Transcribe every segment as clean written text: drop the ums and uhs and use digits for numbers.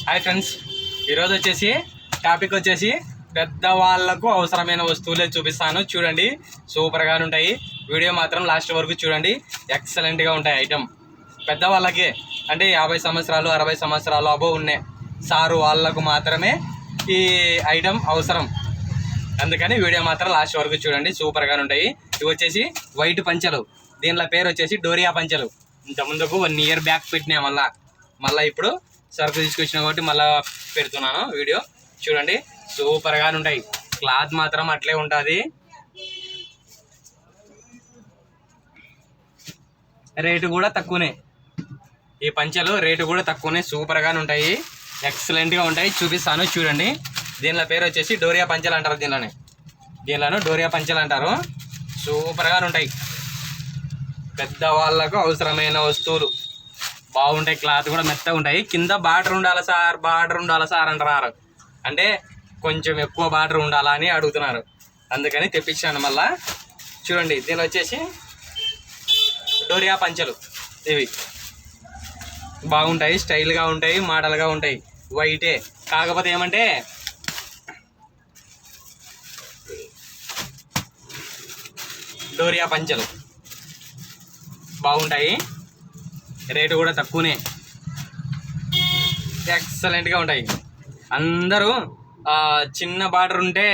Hi friends, ఈరోజు వచ్చేసి topic వచ్చేసి పెద్దవాళ్ళకు అవసరమైన వస్తువులే చూపిస్తాను. చూడండి, సూపర్గా ఉంటాయి. వీడియో మాత్రం లాస్ట్ వరకు చూడండి, ఎక్సలెంట్గా ఉంటాయి. ఐటమ్ పెద్దవాళ్ళకి అంటే 50 సంవత్సరాలు 60 సంవత్సరాలు అబోవ్ ఉన్నాయి సారు వాళ్ళకు మాత్రమే ఈ ఐటమ్ అవసరం. అందుకని వీడియో మాత్రం లాస్ట్ వరకు చూడండి, సూపర్గా ఉంటాయి. ఇవి వచ్చేసి వైట్ పంచలు. దీనిలో పేరు వచ్చేసి డోరియా పంచలు. ఇంత ముందుకు 1 ఇయర్ బ్యాక్ పెట్టినా, మళ్ళీ ఇప్పుడు సరుకు తీసుకొచ్చినా కాబట్టి మళ్ళీ పెడుతున్నాను. వీడియో చూడండి, సూపర్గా ఉంటాయి. క్లాత్ మాత్రం అట్లే ఉంటుంది. రేటు కూడా తక్కువనే. ఈ పంచలు రేటు కూడా తక్కువనే, సూపర్గా ఉంటాయి, ఎక్సలెంట్గా ఉంటాయి. చూపిస్తాను చూడండి. దీనిలో పేరు వచ్చేసి డోరియా పంచలు అంటారు. దీనిలో డోరియా పంచలు అంటారు. సూపర్గా ఉంటాయి. పెద్దవాళ్ళకు అవసరమైన వస్తువులు బాగుంటాయి. క్లాత్ కూడా మెత్తగా ఉంటాయి. కింద బార్డర్ ఉండాలి సార్ అంటున్నారు. అంటే కొంచెం ఎక్కువ బార్డర్ ఉండాలా అని అడుగుతున్నారు. అందుకని తెప్పించాను మళ్ళా. చూడండి, దీనిలో వచ్చేసి డోరియా పంచలు. ఇవి బాగుంటాయి, స్టైల్గా ఉంటాయి, మోడల్గా ఉంటాయి. వైటే, కాకపోతే ఏమంటే డోరియా పంచలు బాగుంటాయి. రేటు కూడా తక్కువనే, ఎక్సలెంట్గా ఉంటాయి. అందరూ చిన్న బార్డర్ ఉంటే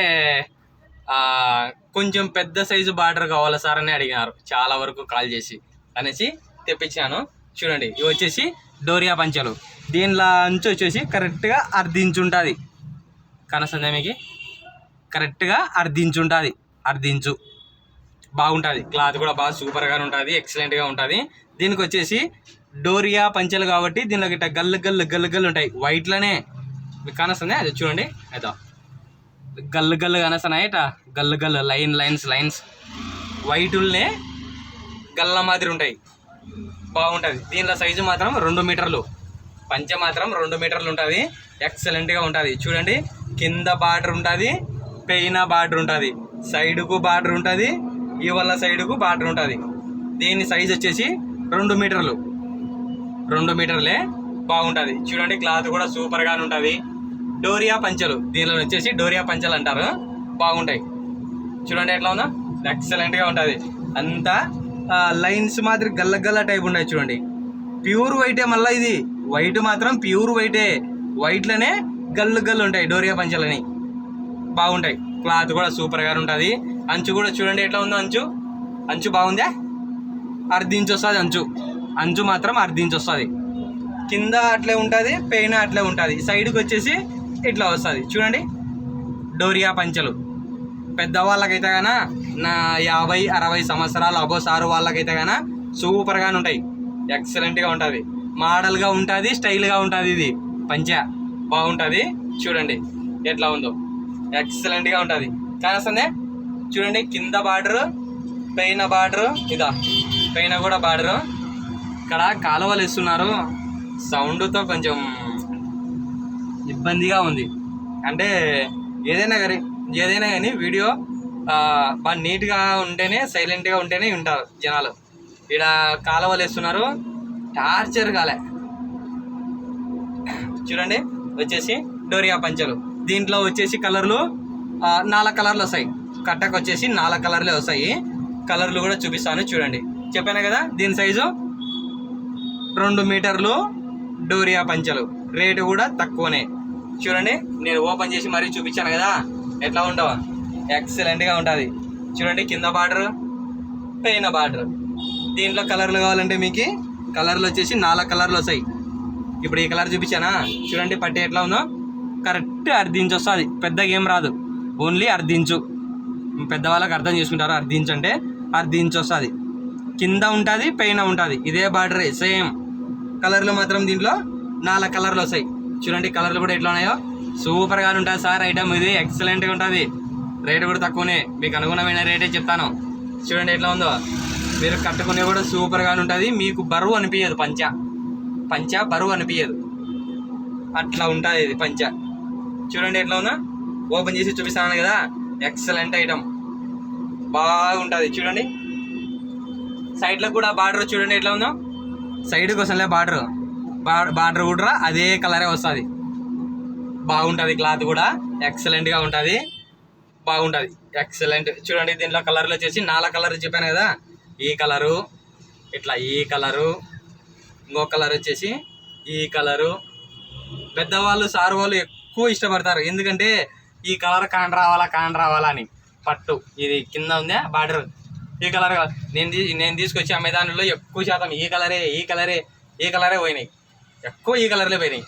కొంచెం పెద్ద సైజు బార్డర్ కావాలా సార్ అని అడిగినారు చాలా వరకు కాల్ చేసి, అనేసి తెప్పించాను. చూడండి, ఇవి వచ్చేసి డోరియా పంచలు. దీనిలో అంచు వచ్చేసి కరెక్ట్గా 1/2 ఇంచు ఉంటుంది. కనసందే మీకు కరెక్ట్గా 1/2 ఇంచు ఉంటుంది. 1/2 ఇంచు బాగుంటుంది. క్లాత్ కూడా బాగా సూపర్గా ఉంటుంది, ఎక్సలెంట్గా ఉంటుంది. దీనికి వచ్చేసి డోరియా పంచలు కాబట్టి దీనిలో గిట్ట గల్లు ఉంటాయి. వైట్లోనే మీకు కానొస్తుంది, అది చూడండి. అయితే గల్లు కానొస్తున్నాయి. ఇట గల్లు లైన్స్ వైటుల్నే గల్ల మాదిరి ఉంటాయి. బాగుంటుంది. దీనిలో సైజు మాత్రం 2 మీటర్లు. పంచ మాత్రం 2 మీటర్లు ఉంటుంది. ఎక్సలెంట్గా ఉంటుంది. చూడండి, కింద బార్డర్ ఉంటుంది, పైన బార్డర్ ఉంటుంది, సైడుకు బార్డర్ ఉంటుంది, ఇవల్ల సైడుకు బార్డర్ ఉంటుంది. దీని సైజు వచ్చేసి 2 మీటర్లు. 2 మీటర్లే, బాగుంటుంది. చూడండి, క్లాత్ కూడా సూపర్గా ఉంటుంది. డోరియా పంచలు. దీనిలో వచ్చేసి డోరియా పంచలు అంటారు. బాగుంటాయి. చూడండి ఎట్లా ఉందో, ఎక్సలెంట్గా ఉంటుంది. అంతా లైన్స్ మాదిరి గల్ల టైప్ ఉన్నాయి. చూడండి, ప్యూర్ వైటే. మళ్ళీ ఇది వైట్ మాత్రం ప్యూర్ వైటే. వైట్లోనే గల్లు ఉంటాయి డోరియా పంచలని. బాగుంటాయి. క్లాత్ కూడా సూపర్గా ఉంటుంది. అంచు కూడా చూడండి ఎట్లా ఉందో. అంచు బాగుందా? 1/2 ఇంచు వస్తుంది. అంచు మాత్రం 1/2 ఇంచు వస్తుంది. కింద అట్లే ఉంటుంది, పైన అట్లే ఉంటుంది. సైడ్కి వచ్చేసి ఇట్లా వస్తుంది. చూడండి, డోరియా పంచలు. పెద్దవాళ్ళకైతే గాన 50-60 సంవత్సరాలు అబో సారు వాళ్ళకైతే గాన సూపర్గా ఉంటాయి. ఎక్సలెంట్గా ఉంటుంది, మోడల్గా ఉంటుంది, స్టైల్గా ఉంటుంది. ఇది పంచ బాగుంటుంది. చూడండి ఎట్లా ఉందో, ఎక్సలెంట్గా ఉంటుంది. కానొస్తుందే చూడండి, కింద బార్డరు, పైన బార్డరు. ఇదా పైన కూడా బార్డరు. ఇక్కడ కాలువలు ఇస్తున్నారు, సౌండ్తో కొంచెం ఇబ్బందిగా ఉంది. అంటే ఏదైనా కానీ వీడియో బాగా నీట్గా ఉంటేనే, సైలెంట్గా ఉంటేనే ఉంటారు జనాలు. ఇక్కడ కాలువలు వేస్తున్నారు, టార్చర్ కాలే. చూడండి, వచ్చేసి డోరియా పంచలు. దీంట్లో వచ్చేసి కలర్లు 4 కలర్లు వస్తాయి. కట్టకు వచ్చేసి 4 కలర్లే వస్తాయి. కలర్లు కూడా చూపిస్తాను చూడండి. చెప్పాను కదా, దీని సైజు 2 మీటర్లు. డోరియా పంచలు రేటు కూడా తక్కువనే. చూడండి, నేను ఓపెన్ చేసి మరీ చూపించాను కదా, ఎట్లా ఉండవు, ఎక్సలెంట్గా ఉంటుంది. చూడండి, కింద బార్డర్, పైన బార్డర్. దీంట్లో కలర్లు కావాలంటే మీకు కలర్లు వచ్చేసి 4 కలర్లు వస్తాయి. ఇప్పుడు ఈ కలర్ చూపించానా, చూడండి పట్టి ఎట్లా ఉందో. కరెక్ట్ 1/2 ఇంచు వస్తుంది. పెద్దగా ఏం రాదు, ఓన్లీ 1/2 ఇంచు. పెద్దవాళ్ళకి అర్థం చేసుకుంటారు. 1/2 ఇంచు అంటే 1/2 ఇంచు వస్తుంది. కింద ఉంటుంది, పైన ఉంటుంది. ఇదే బార్డరే, సేమ్. కలర్లు మాత్రం దీంట్లో 4 కలర్లు వస్తాయి. చూడండి, కలర్లు కూడా ఎట్లా ఉన్నాయో, సూపర్గా ఉంటుంది సార్ ఐటమ్. ఇది ఎక్సలెంట్గా ఉంటుంది. రేటు కూడా తక్కువనే, మీకు అనుగుణమైన రేటే చెప్తాను. చూడండి ఎట్లా ఉందో. మీరు కట్టుకునే కూడా సూపర్గా ఉంటుంది. మీకు బరువు అనిపించదు. పంచ బరువు అనిపించదు, అట్లా ఉంటుంది ఇది పంచ. చూడండి ఎట్లా ఉందో, ఓపెన్ చేసి చూపిస్తాను కదా, ఎక్సలెంట్ ఐటమ్, బాగుంటుంది. చూడండి, సైడ్లో కూడా బార్డర్ చూడండి ఎట్లా ఉందో. సైడ్కి వస్తుందిలే బార్డర్ కూడా అదే కలరే వస్తుంది. బాగుంటుంది, క్లాత్ కూడా ఎక్సలెంట్గా ఉంటుంది, బాగుంటుంది, ఎక్సలెంట్. చూడండి దీంట్లో కలర్లు వచ్చేసి 4 కలర్ చెప్పాను కదా, ఈ కలరు, ఇట్లా ఈ కలరు, ఇంకో కలర్ వచ్చేసి ఈ కలరు. పెద్దవాళ్ళు సారు వాళ్ళు ఎక్కువ ఇష్టపడతారు, ఎందుకంటే ఈ కలర్ కాన్ రావాలా అని. పట్టు ఇది కింద ఉందా బార్డర్, ఈ కలర్ నేను తీసుకొచ్చి అమ్మేదానిలో ఎక్కువ శాతం ఈ కలరే పోయినాయి, ఎక్కువ ఈ కలర్లే పోయినాయి.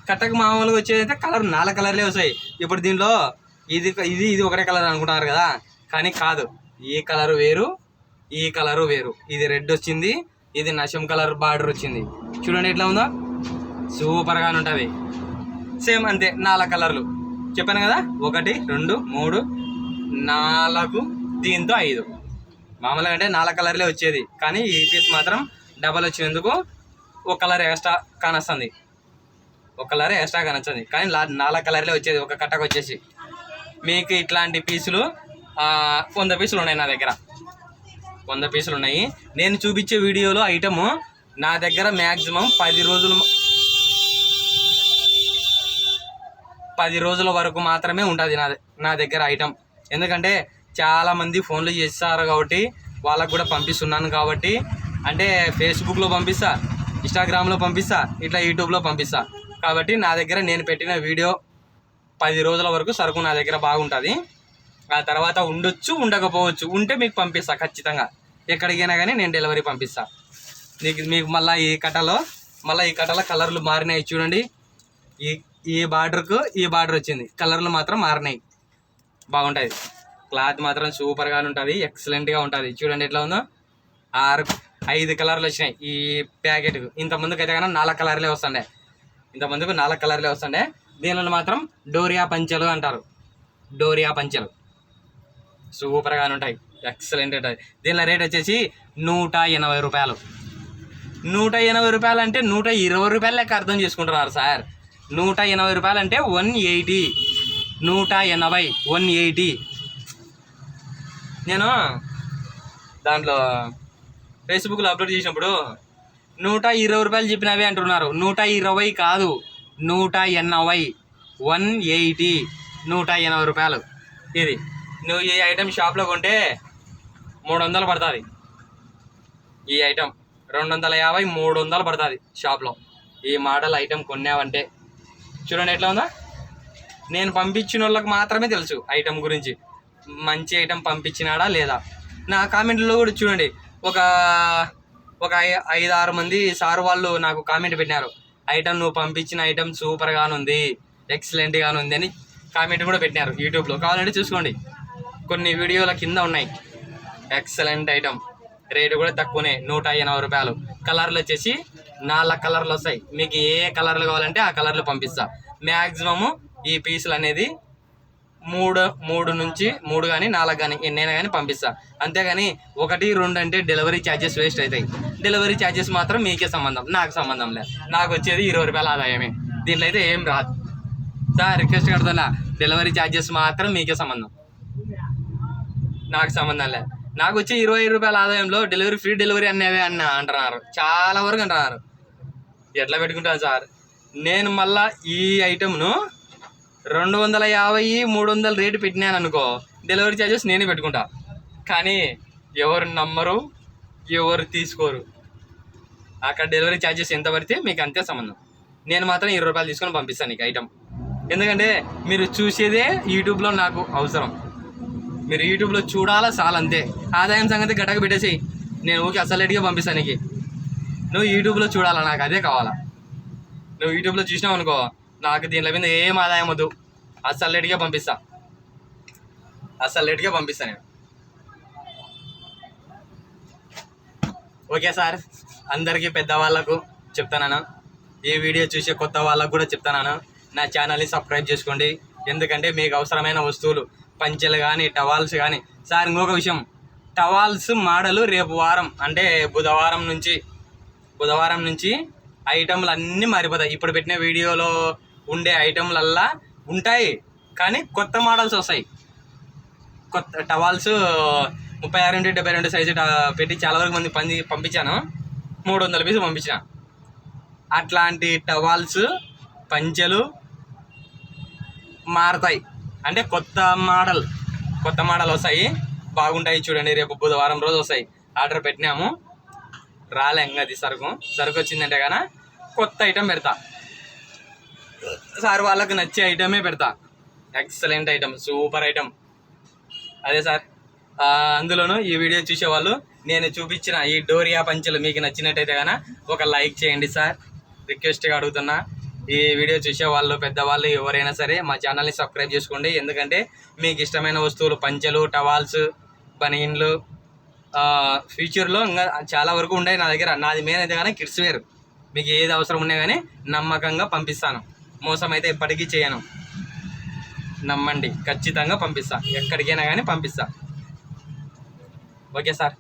కట్టకు మామూలుగా వచ్చేదైతే కలర్ 4 కలర్లే వస్తాయి. ఇప్పుడు దీంట్లో ఇది ఒకటే కలర్ అనుకుంటున్నారు కదా, కానీ కాదు, ఈ కలరు వేరు, ఈ కలరు వేరు. ఇది రెడ్ వచ్చింది, ఇది నషం కలర్ బార్డర్ వచ్చింది. చూడండి ఎట్లా ఉందో, సూపర్గా ఉంటుంది. సేమ్ అంతే 4 కలర్లు చెప్పాను కదా, 1 2 3 4, దీంతో 5. మామూలుగా అంటే 4 కలర్లే వచ్చేది, కానీ ఈ పీస్ మాత్రం డబల్ వచ్చినందుకు 1 కలర్ ఎక్స్ట్రా కానొస్తుంది, 1 కలర్ ఎక్స్ట్రా కానొస్తుంది, కానీ 4 కలర్లే వచ్చేది ఒక కట్టకు వచ్చేసి. మీకు ఇట్లాంటి పీసులు 100 పీసులు ఉన్నాయి నా దగ్గర, 100 పీసులు ఉన్నాయి. నేను చూపించే వీడియోలో ఐటము నా దగ్గర మ్యాక్సిమం 10 రోజుల వరకు మాత్రమే ఉంటుంది నా దగ్గర ఐటమ్. ఎందుకంటే చాలామంది ఫోన్లు చేస్తారు కాబట్టి వాళ్ళకు కూడా పంపిస్తున్నాను కాబట్టి, అంటే ఫేస్బుక్లో పంపిస్తా, ఇన్స్టాగ్రామ్లో పంపిస్తా, ఇట్లా యూట్యూబ్లో పంపిస్తా. కాబట్టి నా దగ్గర నేను పెట్టిన వీడియో 10 రోజుల వరకు సరుకు నా దగ్గర బాగుంటుంది. ఆ తర్వాత ఉండొచ్చు, ఉండకపోవచ్చు, ఉంటే మీకు పంపిస్తా ఖచ్చితంగా. ఎక్కడికైనా కానీ నేను డెలివరీ పంపిస్తా. మీకు మళ్ళీ ఈ కట్టలో కలర్లు మారినాయి చూడండి. ఈ బార్డర్కు ఈ బార్డర్ వచ్చింది, కలర్లు మాత్రం మారినాయి, బాగుంటుంది. క్లాత్ మాత్రం సూపర్గా ఉంటుంది, ఎక్సలెంట్గా ఉంటుంది. చూడండి ఎట్లా ఉందో, 5 కలర్లు వచ్చినాయి ఈ ప్యాకెట్కు. ఇంతకుముందుకు అయితే కన్నా 4 కలర్లే వస్తుండే, ఇంతకుముందుకు 4 కలర్లే వస్తుండే. దీనిలో మాత్రం డోరియా పంచెలు అంటారు, డోరియా పంచెలు సూపర్గా ఉంటాయి, ఎక్సలెంట్ ఉంటుంది. దీనిలో రేట్ వచ్చేసి 180 రూపాయలు. 180 రూపాయలు అంటే 120 రూపాయలు లెక్క అర్థం చేసుకుంటున్నారు సార్. 180 రూపాయలు అంటే 180, 180, 180. నేను దాంట్లో ఫేస్బుక్లో అప్లోడ్ చేసినప్పుడు 120 రూపాయలు చెప్పినవి అంటున్నారు. 120 కాదు, 180, 180, 180 రూపాయలు. ఇది నువ్వు ఈ ఐటెం షాప్లో కొంటే 300 పడుతుంది. ఈ ఐటెం 250, 300 పడుతుంది షాప్లో. ఈ మోడల్ ఐటెం కొన్నావంటే చూడండి ఎట్లా ఉందా. నేను పంపించిన వాళ్ళకి మాత్రమే తెలుసు ఐటెం గురించి, మంచి ఐటెం పంపించినాడా లేదా. నా కామెంట్లో కూడా చూడండి, ఒక 5-6 మంది సార్ వాళ్ళు నాకు కామెంట్ పెట్టినారు, ఐటెం నువ్వు పంపించిన ఐటెం సూపర్గానే ఉంది, ఎక్సలెంట్గానే ఉంది అని కామెంట్ కూడా పెట్టినారు యూట్యూబ్లో. కావాలంటే చూసుకోండి, కొన్ని వీడియోల కింద ఉన్నాయి. ఎక్సలెంట్ ఐటెం, రేటు కూడా తక్కువనే, 180 రూపాయలు. కలర్లు వచ్చేసి 4 కలర్లు వస్తాయి. మీకు ఏ కలర్లు కావాలంటే ఆ కలర్లు పంపిస్తా. మ్యాక్సిమము ఈ పీసులు అనేది 3 నుంచి 3 కానీ 4 కానీ ఎన్నైనా కానీ పంపిస్తా. అంతేగాని 1, 2 అంటే డెలివరీ ఛార్జెస్ వేస్ట్ అవుతాయి. డెలివరీ ఛార్జెస్ మాత్రం మీకే సంబంధం, నాకు సంబంధం లేదు. నాకు వచ్చేది 20 రూపాయల ఆదాయమే, దీంట్లో అయితే ఏం రాదు సార్. రిక్వెస్ట్ కడుతున్నా, డెలివరీ ఛార్జెస్ మాత్రం మీకే సంబంధం, నాకు సంబంధం లేదు. నాకు వచ్చి 25 రూపాయల ఆదాయంలో డెలివరీ, ఫ్రీ డెలివరీ అనేవి అంటున్నారు, చాలా వరకు అంటున్నారు. ఎట్లా పెట్టుకుంటాను సార్ నేను? మళ్ళీ ఈ ఐటెంను 250, 300 రేటు పెట్టినాను అనుకో, డెలివరీ ఛార్జెస్ నేనే పెట్టుకుంటా. కానీ ఎవరు నమ్మరు, ఎవరు తీసుకోరు. అక్కడ డెలివరీ ఛార్జెస్ ఎంత పడితే మీకు అంతే సంబంధం. నేను మాత్రం 20 రూపాయలు తీసుకొని పంపిస్తాను నీకు ఐటెం. ఎందుకంటే మీరు చూసేదే యూట్యూబ్లో నాకు అవసరం, మీరు యూట్యూబ్లో చూడాలా చాలు, అంతే. ఆదాయం సంగతి గట్టకు పెట్టేసి నేను ఊరికి అసలేట్గా పంపిస్తాను నీకు. నువ్వు యూట్యూబ్లో చూడాలా, నాకు అదే కావాలా. నువ్వు యూట్యూబ్లో చూసినావు అనుకో, నాకు దీనిలో మీద ఏం ఆదాయం వద్దు, అసలేట్గా పంపిస్తా, అసలేట్గా పంపిస్తా నేను. ఓకే సార్, అందరికీ పెద్దవాళ్ళకు చెప్తాను, ఈ వీడియో చూసే కొత్త వాళ్ళకు కూడా చెప్తాను, నా ఛానల్ని సబ్స్క్రైబ్ చేసుకోండి. ఎందుకంటే మీకు అవసరమైన వస్తువులు, పంచెలు కానీ, టవాల్స్ కానీ. సార్ ఇంకొక విషయం, టవాల్స్ మోడలు రేపు వారం అంటే బుధవారం నుంచి ఐటెంలు అన్నీ మారిపోతాయి. ఇప్పుడు పెట్టిన వీడియోలో ఉండే ఐటెంలల్లా ఉంటాయి, కానీ కొత్త మోడల్స్ వస్తాయి. కొత్త టవాల్స్ 36x72 సైజు పెట్టి చాలా వరకు మంది పంపించాను, 300 పీసులు పంపించిన. అట్లాంటి టవాల్స్, పంచెలు, మారతాయి, అంటే కొత్త మోడల్ వస్తాయి, బాగుంటాయి. చూడండి రేపు బుధవారం రోజు వస్తాయి. ఆర్డర్ పెట్టినాము, రాలే ఇంకా అది సరుకు వచ్చిందంటే కానీ కొత్త ఐటెం పెడతా సార్, వాళ్ళకు నచ్చే ఐటమే పెడతా. ఎక్సలెంట్ ఐటమ్, సూపర్ ఐటమ్ అదే సార్. అందులోనూ ఈ వీడియో చూసేవాళ్ళు నేను చూపించిన ఈ డోరియా పంచెలు మీకు నచ్చినట్టయితే కనుక ఒక లైక్ చేయండి సార్, రిక్వెస్ట్గా అడుగుతున్నా. ఈ వీడియో చూసేవాళ్ళు పెద్దవాళ్ళు ఎవరైనా సరే మా ఛానల్ని సబ్స్క్రైబ్ చేసుకోండి. ఎందుకంటే మీకు ఇష్టమైన వస్తువులు, పంచెలు, టవాల్స్, బనీన్లు ఫ్యూచర్లో ఇంకా చాలా వరకు ఉన్నాయి నా దగ్గర. నాది మెయిన్ అయితే కానీ కిడ్స్ వేర్, మీకు ఏది అవసరం ఉన్నా కానీ నమ్మకంగా పంపిస్తాను. మోసం అయితే ఎప్పటికీ చేయను, నమ్మండి, ఖచ్చితంగా పంపిస్తా. ఎక్కడికైనా కానీ పంపిస్తా. Okay sir.